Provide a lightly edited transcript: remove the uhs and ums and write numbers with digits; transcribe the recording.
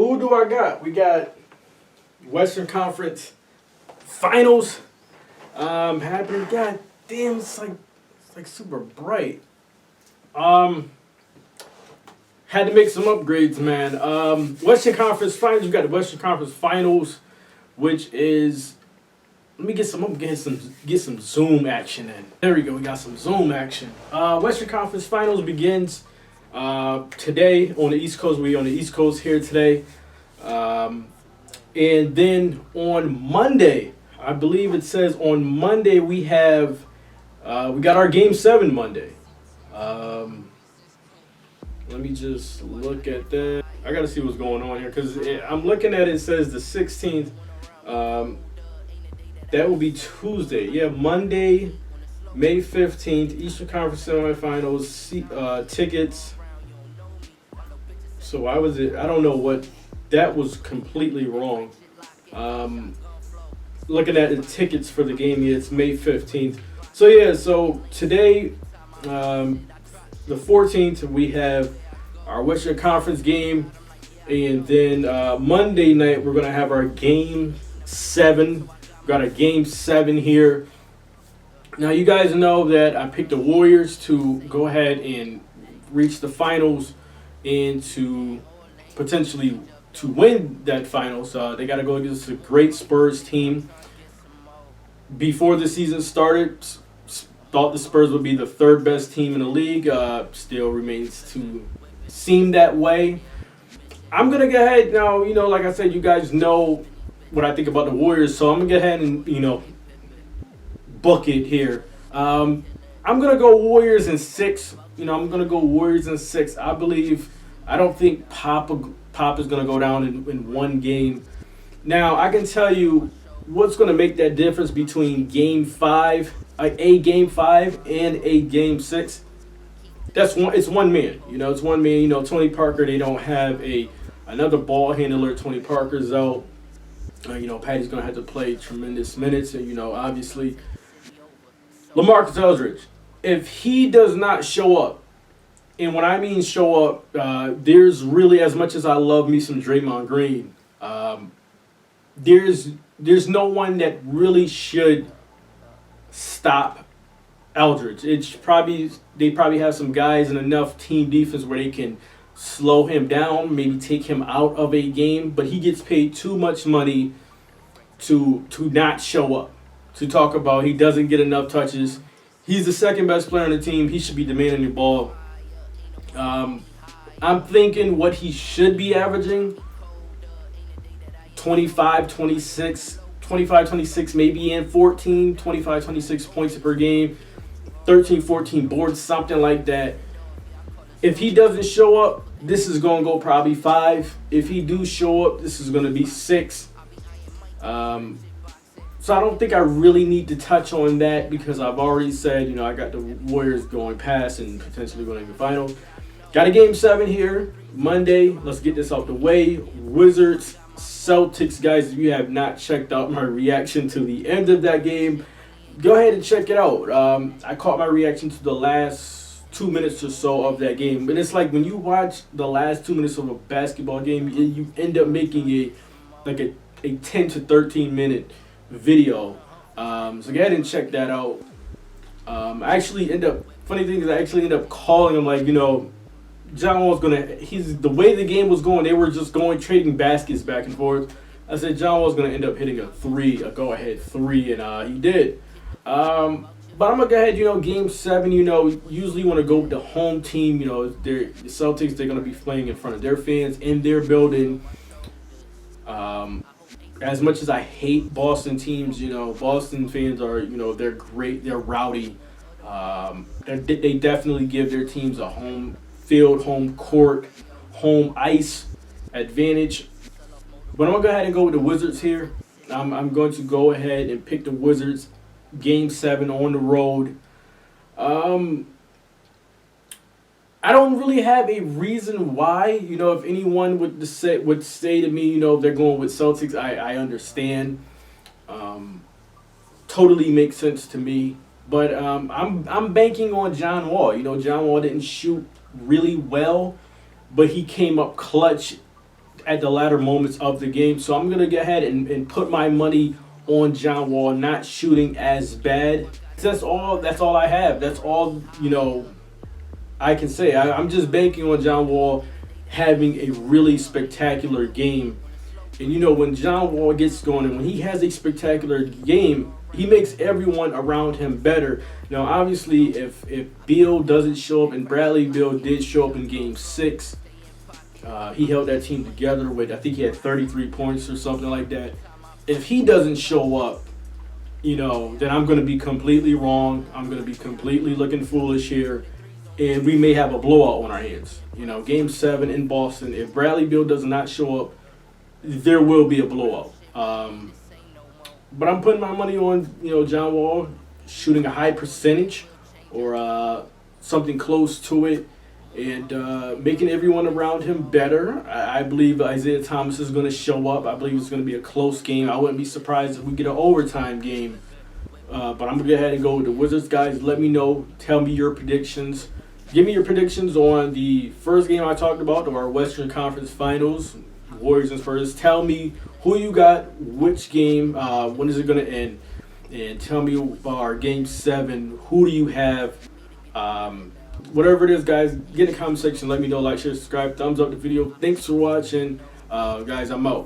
who do I got? We got Western Conference Finals happening. God damn, it's like super bright. Had to make some upgrades, man. Western Conference Finals. We got the Western Conference Finals, which is. Let me get some Zoom action in. There we go. We got some Zoom action. Western Conference Finals begins today on the East Coast. We on the East Coast here today, and then on Monday, I believe it says on Monday we have we got our Game 7 Monday. Let me just look at that. I gotta see what's going on here because I'm looking at it. It says the 16th. That will be Tuesday. Yeah, Monday, May 15th, Eastern Conference Semifinals tickets. So why was it? I don't know what. That was completely wrong. Looking at the tickets for the game, yeah, it's May 15th. So yeah, so today, the 14th, we have our Western Conference game. And then Monday night, we're going to have our Game 7. Got a Game 7 here. Now, you guys know that I picked the Warriors to go ahead and reach the finals and to potentially to win that finals. They got to go against a great Spurs team. Before the season started, thought the Spurs would be the third best team in the league. Still remains to seem that way. I'm going to go ahead now, like I said, you guys know what I think about the Warriors, so I'm going to go ahead and, book it here. I'm going to go Warriors in 6. I'm going to go Warriors in 6. I don't think Pop is going to go down in one game. Now, I can tell you what's going to make that difference between Game 5, a Game 5 and a Game 6. It's one man. It's one man. Tony Parker, they don't have another ball handler. Tony Parker's out. Patty's going to have to play tremendous minutes. And, obviously, LaMarcus Aldridge, if he does not show up, and when I mean show up, there's really, as much as I love me some Draymond Green, there's no one that really should stop Aldridge. They probably have some guys and enough team defense where they can slow him down, maybe take him out of a game, but he gets paid too much money to not show up. To talk about he doesn't get enough touches. He's the second best player on the team. He should be demanding the ball. I'm thinking what he should be averaging, 25, 26, maybe in 14, 25, 26 points per game, 13, 14 boards, something like that. If he doesn't show up, this is going to go probably 5. If he do show up, this is going to be 6. So I don't think I really need to touch on that because I've already said, I got the Warriors going past and potentially going to the finals. Got a Game 7 here, Monday. Let's get this out the way. Wizards, Celtics, guys, if you have not checked out my reaction to the end of that game, go ahead and check it out. I caught my reaction to the last 2 minutes or so of that game. And it's like when you watch the last 2 minutes of a basketball game, you end up making a 10 to 13 minute video. So go ahead and check that out. Funny thing is I actually end up calling him like, John Wall's the way the game was going, they were just trading baskets back and forth. I said John Wall's going to end up hitting a go-ahead 3, and he did. But I'm going to go ahead, Game 7, usually want to go with the home team. The Celtics, they're going to be playing in front of their fans in their building. As much as I hate Boston teams, Boston fans are, they're great, they're rowdy. They definitely give their teams a home field, home court, home ice advantage. But I'm going to go ahead and go with the Wizards here. I'm going to go ahead and pick the Wizards. Game 7 on the road. I don't really have a reason why. If anyone would say to me, they're going with Celtics, I understand. Totally makes sense to me. But I'm banking on John Wall. John Wall didn't shoot really well, but he came up clutch at the latter moments of the game. So I'm gonna go ahead and put my money on John Wall not shooting as bad. That's all I have. That's all I can say. I'm just banking on John Wall having a really spectacular game. And when John Wall gets going and when he has a spectacular game, he makes everyone around him better. Now, obviously, if Beal doesn't show up, and Bradley Beal did show up in Game 6, he held that team together with, I think he had 33 points or something like that. If he doesn't show up, then I'm going to be completely wrong. I'm going to be completely looking foolish here. And we may have a blowout on our hands. Game 7 in Boston, if Bradley Beal does not show up, there will be a blowout. But I'm putting my money on, John Wall shooting a high percentage or something close to it and making everyone around him better. I believe Isaiah Thomas is going to show up. I believe it's going to be a close game. I wouldn't be surprised if we get an overtime game. But I'm going to go ahead and go with the Wizards, guys. Let me know. Tell me your predictions. Give me your predictions on the first game I talked about, of our Western Conference Finals, Warriors and Spurs. Tell me who you got, which game, when is it going to end, and tell me about our Game 7. Who do you have? Whatever it is, guys, get in the comment section. Let me know. Like, share, subscribe, thumbs up the video. Thanks for watching. Guys, I'm out.